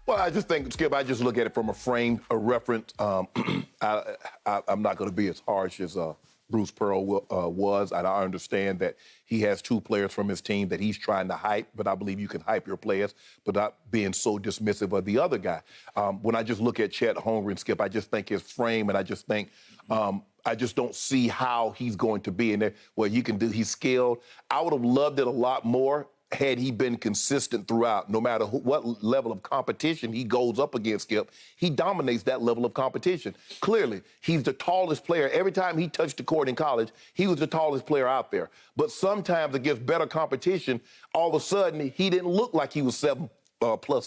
Well, I just think, Skip, I just look at it from a frame, a reference. I'm not going to be as harsh as Bruce Pearl was. And I understand that he has two players from his team that he's trying to hype, but I believe you can hype your players without being so dismissive of the other guy. When I just look at Chet Holmgren, Skip, I just think his frame, and I just think I just don't see how he's going to be in there. Well, you can do, he's skilled. I would have loved it a lot more had he been consistent throughout. No matter what level of competition he goes up against, Skip, he dominates that level of competition. Clearly, he's the tallest player. Every time he touched the court in college, he was the tallest player out there. But sometimes against better competition, all of a sudden, he didn't look like he was 7+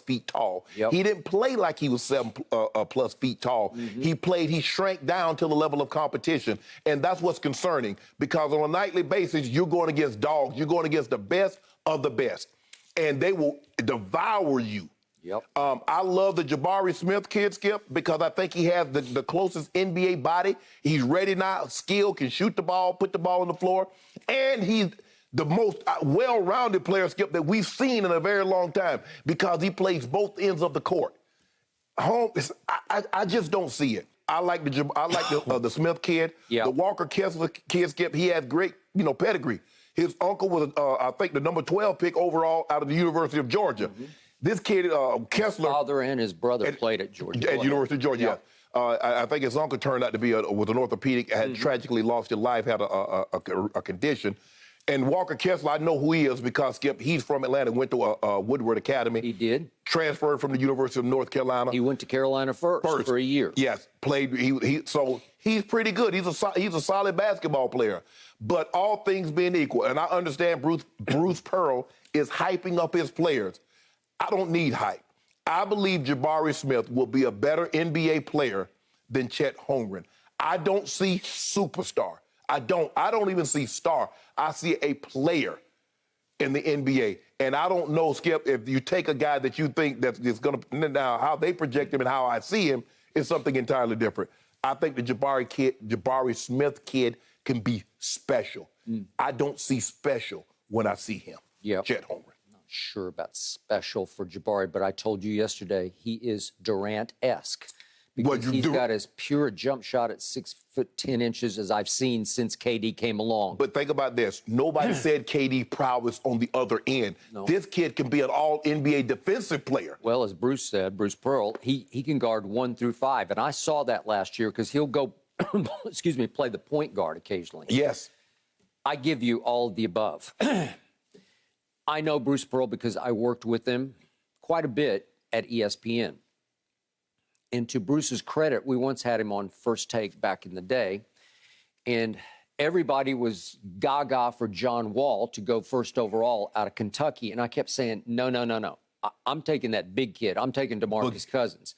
feet tall. Yep. He didn't play like he was 7+ feet tall. Mm-hmm. He shrank down to the level of competition. And that's what's concerning, because on a nightly basis, you're going against dogs. You're going against the best of the best. And they will devour you. Yep. I love the Jabari Smith kid, Skip, because I think he has the closest NBA body. He's ready now, skilled, can shoot the ball, put the ball on the floor. And he's the most well-rounded player, Skip, that we've seen in a very long time, because he plays both ends of the court. I just don't see it. I like the Smith kid. Yep. The Walker Kessler kid, Skip, he has great, pedigree. His uncle was, I think, the number 12 pick overall out of the University of Georgia. Mm-hmm. This kid, Kessler... His father and his brother played at Georgia. At University of Georgia, yeah. I think his uncle turned out to be was an orthopedic, had tragically lost his life, had a condition. And Walker Kessler, I know who he is because, Skip, he's from Atlanta, went to Woodward Academy. He did. Transferred from the University of North Carolina. He went to Carolina first for a year. Yes, played. So he's pretty good. He's a solid basketball player. But all things being equal, and I understand Bruce Pearl is hyping up his players. I don't need hype. I believe Jabari Smith will be a better NBA player than Chet Holmgren. I don't see superstar. I don't even see star. I see a player in the NBA. And I don't know, Skip, if you take a guy that you think that is going to, now how they project him and how I see him is something entirely different. I think the Jabari Smith kid can be special. I don't see special when I see him, Chet Holmgren. Not sure about special for Jabari, but I told you yesterday he is Durant-esque. Because he's got as pure a jump shot at 6'10" as I've seen since KD came along. But think about this. Nobody said KD prowess on the other end. No. This kid can be an all-NBA defensive player. Well, as Bruce said, Bruce Pearl, he can guard 1 through 5. And I saw that last year because he'll go, play the point guard occasionally. Yes. I give you all of the above. I know Bruce Pearl because I worked with him quite a bit at ESPN. And to Bruce's credit, we once had him on First Take back in the day, and everybody was gaga for John Wall to go first overall out of Kentucky. And I kept saying, no. I'm taking that big kid. I'm taking DeMarcus Cousins.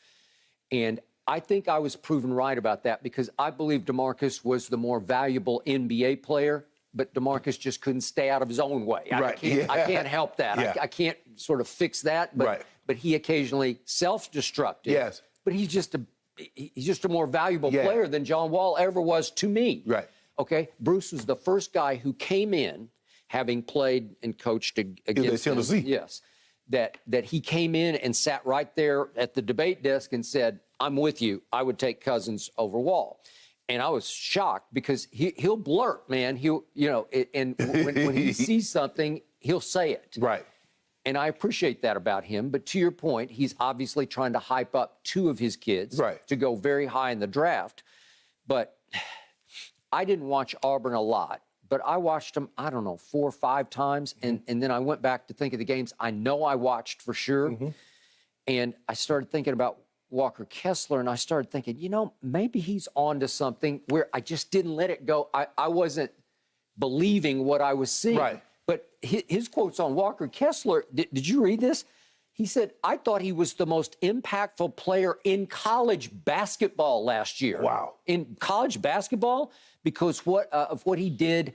And I think I was proven right about that because I believe DeMarcus was the more valuable NBA player, but DeMarcus just couldn't stay out of his own way. Right. I can't help that. Yeah. I can't sort of fix that, but he occasionally self-destructed. Yes. But he's just a more valuable player than John Wall ever was to me. Right. Okay. Bruce was the first guy who came in, having played and coached against Tennessee. Yes. That he came in and sat right there at the debate desk and said, "I'm with you. I would take Cousins over Wall." And I was shocked because he'll blurt, man. And when he sees something, he'll say it. Right. And I appreciate that about him. But to your point, he's obviously trying to hype up 2 of his kids to go very high in the draft. But I didn't watch Auburn a lot, but I watched them, 4 or 5 times. And then I went back to think of the games I know I watched for sure. And I started thinking about Walker Kessler, and I started thinking, maybe he's on to something where I just didn't let it go. I wasn't believing what I was seeing. Right. But his quotes on Walker Kessler, did you read this? He said, "I thought he was the most impactful player in college basketball last year." Wow. In college basketball, because of what he did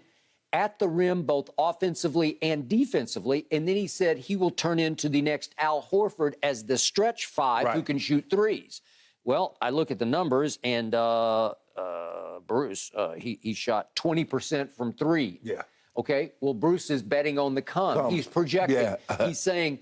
at the rim, both offensively and defensively. And then he said he will turn into the next Al Horford as the stretch 5 who can shoot threes. Well, I look at the numbers, and Bruce, he shot 20% from 3. Yeah. Okay, well, Bruce is betting on the come. He's projecting. He's saying,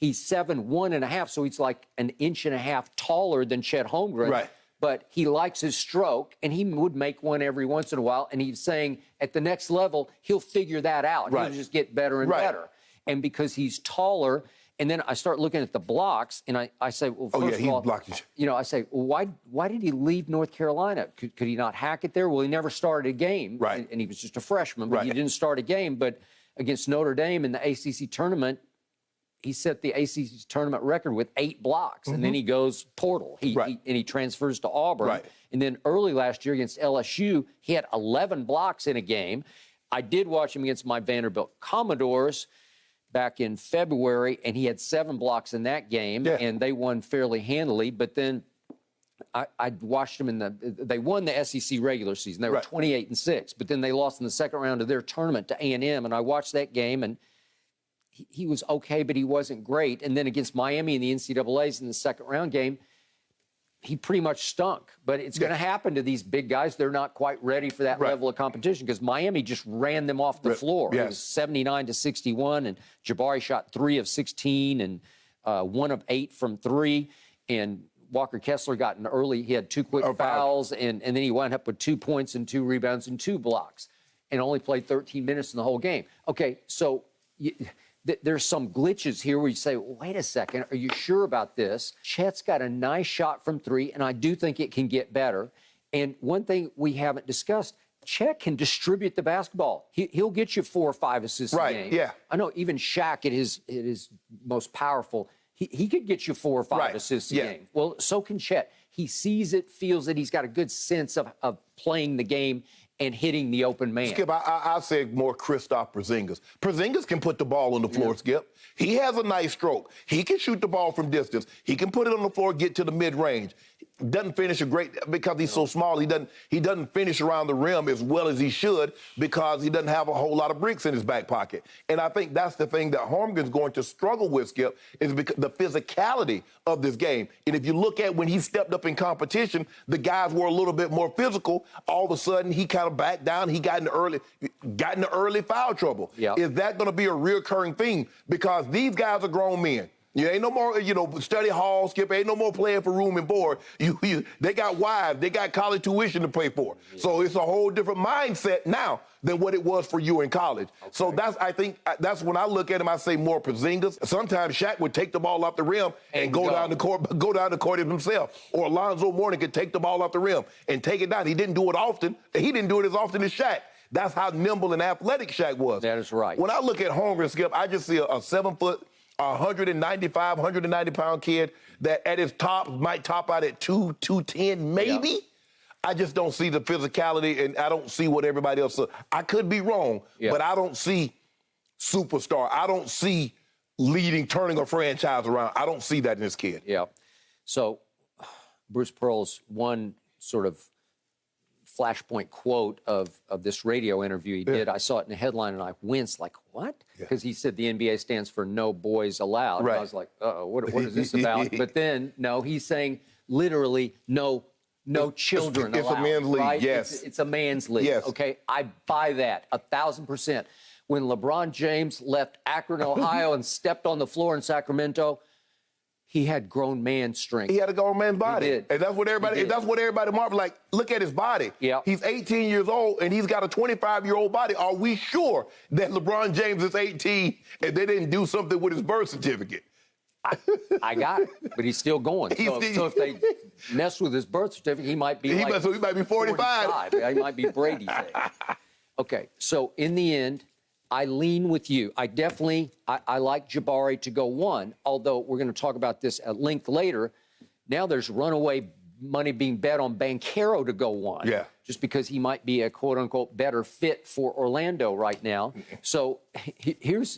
He's 7'1½", so he's like an inch and a half taller than Chet Holmgren. Right. But he likes his stroke, and he would make one every once in a while. And he's saying at the next level, he'll figure that out. Right. He'll just get better and better. And because he's taller, and then I start looking at the blocks, and I say, well, first of all, blocked. you know, I say, well, why did he leave North Carolina? Could he not hack it there? Well, he never started a game. Right. And he was just a freshman, but he didn't start a game. But against Notre Dame in the ACC tournament, he set the ACC tournament record with 8 blocks, and then he goes portal. He transfers to Auburn. Right. And then early last year against LSU, he had 11 blocks in a game. I did watch him against my Vanderbilt Commodores back in February, and he had 7 blocks in that game, and they won fairly handily. But then I watched them they won the SEC regular season. They were 28-6, but then they lost in the second round of their tournament to A&M, and I watched that game, and he was okay, but he wasn't great. And then against Miami in the NCAAs in the second round game, he pretty much stunk. But it's going to happen to these big guys. They're not quite ready for that level of competition because Miami just ran them off the floor. It was 79-61, and Jabari shot 3 of 16 and 1 of 8 from 3. And Walker Kessler got an early. He had 2 quick fouls, and then he wound up with 2 points and 2 rebounds and 2 blocks, and only played 13 minutes in the whole game. Okay, so there's some glitches here where you say, well, wait a second, are you sure about this? Chet's got a nice shot from 3, and I do think it can get better. And one thing we haven't discussed, Chet can distribute the basketball. He'll get you 4 or 5 assists a game. Yeah. I know even Shaq at his most powerful, he could get you 4 or 5 assists a game. Well, so can Chet. He sees it, feels it. He's got a good sense of playing the game and hitting the open man. Skip, I said more Kristaps Porzingis. Porzingis can put the ball on the floor, Skip. He has a nice stroke. He can shoot the ball from distance. He can put it on the floor, get to the mid-range. Doesn't finish because he's so small. He doesn't finish around the rim as well as he should because he doesn't have a whole lot of bricks in his back pocket. And I think that's the thing that Holmgren's going to struggle with, Skip, is because the physicality of this game. And if you look at when he stepped up in competition, the guys were a little bit more physical. All of a sudden, he kind of backed down. He got into early foul trouble. Yep. Is that going to be a reoccurring thing? Because these guys are grown men. You ain't no more, study hall, Skip. Ain't no more playing for room and board. They got wives. They got college tuition to pay for. Yeah. So it's a whole different mindset now than what it was for you in college. Okay. So I think that's when I look at him, I say more Porzingis. Sometimes Shaq would take the ball off the rim and go down the court himself. Or Alonzo Mourning could take the ball off the rim and take it down. He didn't do it often. He didn't do it as often as Shaq. That's how nimble and athletic Shaq was. That is right. When I look at Holmgren, Skip, I just see a 7-foot, 195, 190-pound kid that at his top might top out at 210, maybe. Yep. I just don't see the physicality, and I don't see what everybody else says. I could be wrong, but I don't see superstar. I don't see turning a franchise around. I don't see that in this kid. Yeah. So Bruce Pearl's one sort of flashpoint quote of this radio interview he did. I saw it in the headline, and I winced, like, what? Because he said the NBA stands for no boys allowed. Right. And I was like, uh-oh, what is this about? But then, no, he's saying literally no children it's allowed. A man's league, right? yes. It's a man's league, yes. Okay? I buy that 1,000%. When LeBron James left Akron, Ohio, and stepped on the floor in Sacramento, he had grown man strength. He had a grown man body. He did. And that's what everybody marveled. Like, look at his body. Yeah. He's 18 years old, and he's got a 25-year-old body. Are we sure that LeBron James is 18 and they didn't do something with his birth certificate? I got it, but he's still going. So if they mess with his birth certificate, he might be he might be 45. He might be Brady's age. Okay, so in the end, I lean with you. I like Jabari to go 1, although we're going to talk about this at length later. Now there's runaway money being bet on Banchero to go 1. Yeah. Just because he might be a quote-unquote better fit for Orlando right now. So here's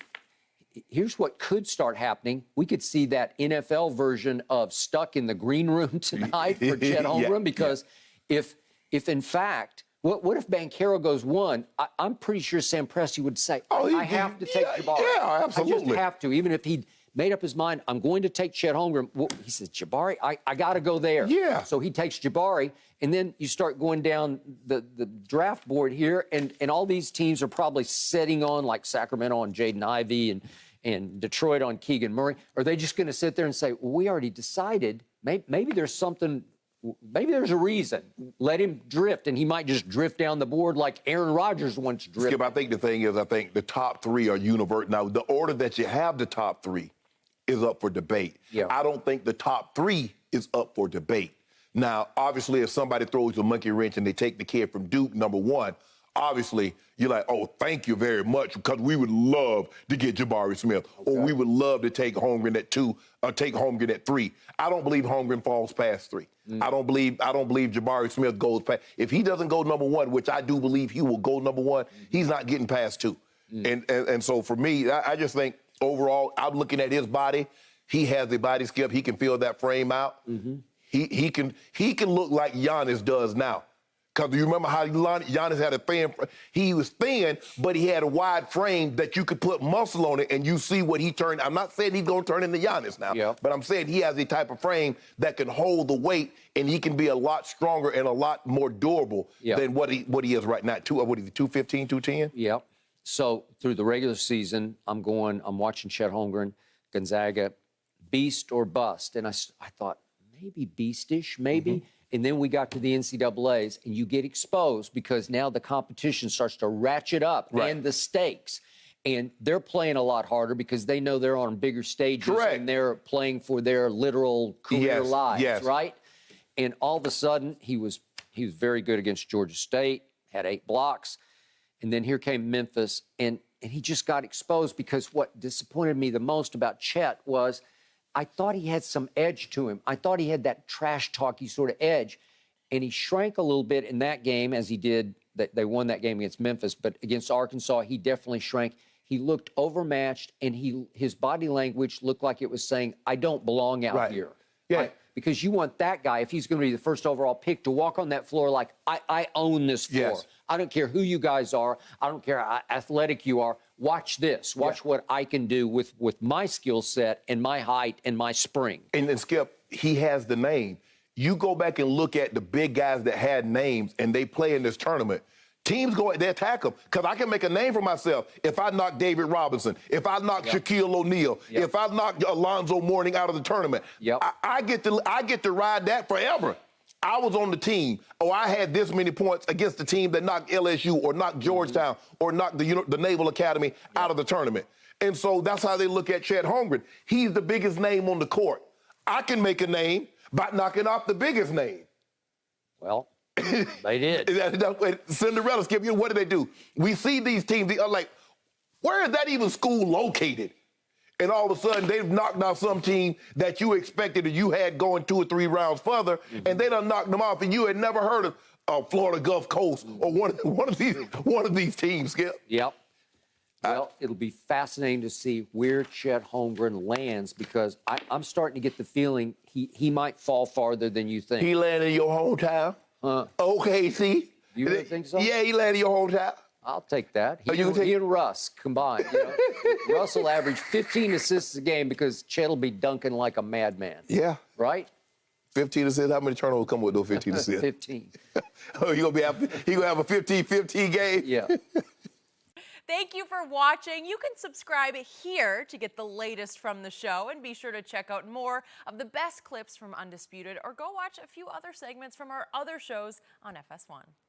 what could start happening. We could see that NFL version of stuck in the green room tonight for Chet Holmgren, because if in fact, what if Banchero goes 1? I'm pretty sure Sam Presti would say, I have to take Jabari. Yeah, absolutely. I just have to, even if he'd made up his mind, I'm going to take Chet Holmgren. Well, he says, Jabari, I got to go there. Yeah. So he takes Jabari, and then you start going down the draft board here, and all these teams are probably setting on, like Sacramento on Jaden Ivey and Detroit on Keegan Murray? Are they just going to sit there and say, well, we already decided, maybe there's something, maybe there's a reason. Let him drift, and he might just drift down the board like Aaron Rodgers once drifted. Skip, I think the thing is, I think the top three are universal. Now, the order that you have the top three is up for debate. Yeah. I don't think the top three is up for debate. Now, obviously, if somebody throws a monkey wrench and they take the kid from Duke, number one, obviously, you're like, oh, thank you very much, because we would love to get Jabari Smith, or we would love to take Holmgren at 2 or take Holmgren at 3. I don't believe Holmgren falls past 3. I don't believe Jabari Smith goes past. If he doesn't go number 1, which I do believe he will go number 1, he's not getting past 2. And so for me, I just think overall, I'm looking at his body. He has the body, Skip. He can fill that frame out. He can look like Giannis does now. Because you remember how Giannis had a thin, he was thin, but he had a wide frame that you could put muscle on it, and you see what he turned. I'm not saying he's going to turn into Giannis now, but I'm saying he has a type of frame that can hold the weight, and he can be a lot stronger and a lot more durable than what he is right now. What is he, 215, 210? Yeah. So through the regular season, I'm watching Chet Holmgren, Gonzaga, beast or bust. And I thought, maybe beastish, maybe. And then we got to the NCAAs, and you get exposed because now the competition starts to ratchet up and the stakes. And they're playing a lot harder because they know they're on bigger stages and they're playing for their literal career lives, right? And all of a sudden, he was very good against Georgia State, had 8 blocks. And then here came Memphis, and he just got exposed because what disappointed me the most about Chet was I thought he had some edge to him. I thought he had that trash talky sort of edge, and he shrank a little bit in that game as he did. They won that game against Memphis, but against Arkansas, he definitely shrank. He looked overmatched, and his body language looked like it was saying, I don't belong out here. Yeah. Because you want that guy, if he's going to be the first overall pick, to walk on that floor like, I own this floor. I don't care who you guys are. I don't care how athletic you are. Watch this. Watch what I can do with my skill set and my height and my spring. And then, Skip, he has the name. You go back and look at the big guys that had names and they play in this tournament. Teams they attack them, because I can make a name for myself if I knock David Robinson, if I knock Shaquille O'Neal, if I knock Alonzo Mourning out of the tournament. I get to ride that forever. I was on the team, or I had this many points against the team that knocked LSU or knocked Georgetown or knocked the Naval Academy out of the tournament. And so that's how they look at Chet Holmgren. He's the biggest name on the court. I can make a name by knocking off the biggest name. Well, they did. Cinderella, Skip, what do they do? We see these teams, they are like, where is that even school located? And all of a sudden, they've knocked out some team that you expected that you had going 2 or 3 rounds further, and they done knocked them off, and you had never heard of Florida Gulf Coast or one of these teams, Skip. Well, it'll be fascinating to see where Chet Holmgren lands, because I'm starting to get the feeling he might fall farther than you think. He landed in your hometown? OKC? You really think so? Yeah, he landed in your hometown. I'll take that. He and Russ combined. Russ will average 15 assists a game because Chet will be dunking like a madman. Yeah. Right? 15 assists? How many turnovers come with those 15 assists? 15. Oh, he gonna have a 15-15 game? Yeah. Thank you for watching. You can subscribe here to get the latest from the show, and be sure to check out more of the best clips from Undisputed, or go watch a few other segments from our other shows on FS1.